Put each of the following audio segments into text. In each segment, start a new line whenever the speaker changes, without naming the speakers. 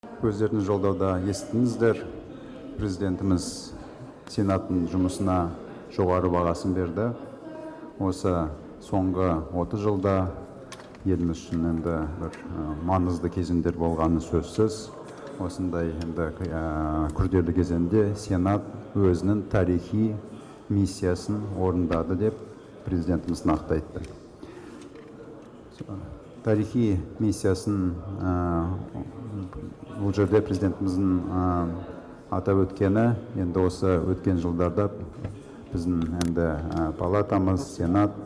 Өздеріңіз жолдауда естідіңіздер, президентіміз Сенаттың жұмысына жоғары бағасын берді. Осы соңғы 30 жылда еліміз үшін енді бір маңызды кезеңдер болғаны сөзсіз. Осындай енді күрделі кезеңде Сенат өзінің тарихи миссиясын орындады деп президентіміз нақты айтты. Тарихи миссиясын бұл жерде президентіміздің атап өткені, енді осы өткен жылдарда біздің енді палатамыз, Сенат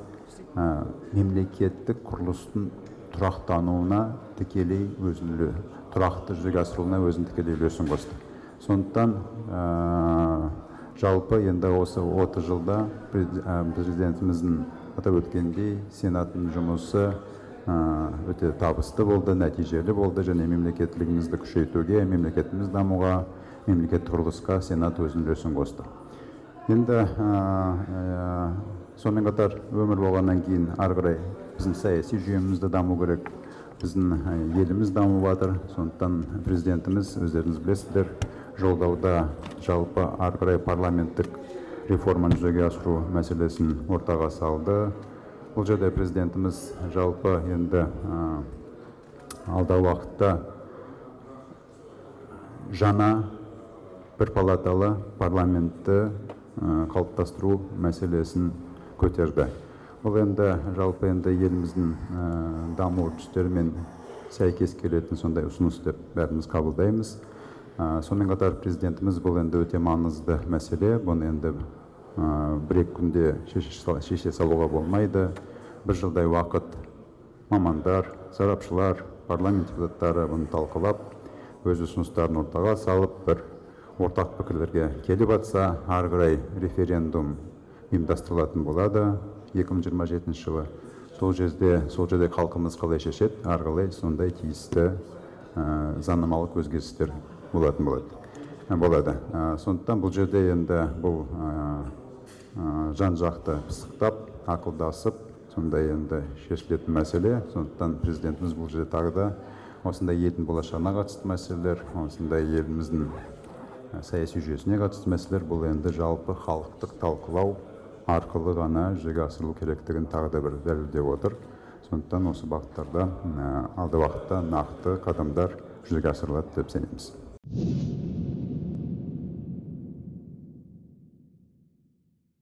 мемлекеттік құрылыстың тұрақтануына тікелей өзін тұрақты жүзеге асыруына өзін тікелей үлесін қосты. Сондықтан жалпы енді осы 30 жылда президентіміздің атап өткендей Сенаттың жұмысы өте табысты болды, нәтижелі болды және мемлекеттілігімізді күшейтуге, мемлекетіміз дамуға, мемлекет құрылысқа Сенат өзінің үлесін қосты. Енді сонымен қатар өмір болғаннан кейін ары қарай біздің саяси жүйемізді даму керек, біздің еліміз дамып жатыр. Сондықтан президентіміз, өздеріңіз білесіздер, жолдауда жалпы ары қарай парламенттік реформаны жүзеге асыру мәселесін ортаға салды. Бұл жерде президентіміз жалпы енді алдағы уақытта жаңа бір палаталы парламентті қалыптастыру мәселесін көтерді. Бұл енді жалпы енді еліміздің даму үрдістерімен сәйкес келетін сондай ұсыныс деп бәріміз қабылдаймыз. Сонымен қатар президентіміз бұл енді өте маңызды мәселе. Бұны енді бір-екі күнде шеше салуға болмайды. Бір жылдай уақыт мамандар, сарапшылар, парламент депутаттары бұны талқылап, өз ұсыныстарын ортаға салып, бір ортақ пікірлерге келіп жатса, ары қарай референдум ұйымдастырылатын болады 2027 жылы. Сол жерде халқымыз қалай шешеді, ары қарай сондай тиісті заңнамалық өзгерістер болатын болады. Сондықтан бұл жерде енді бұл жан-жақты пысықтап, ақылдасып, сондай енді шешілетін мәселе. Сондықтан президентіміз бұл жерде тағы да осындай елдің болашағына қатысты мәселелер, осындай еліміздің саяси жүйесіне қатысты мәселелер, бұл енді жалпы халықтық талқылау арқылы ғана жүзеге асырылу керектігін тағы да бір дәлелдеп отыр. Сондықтан осы бағыттарда алдағы уақытта нақты қадамдар жүзеге асырылады деп сенеміз.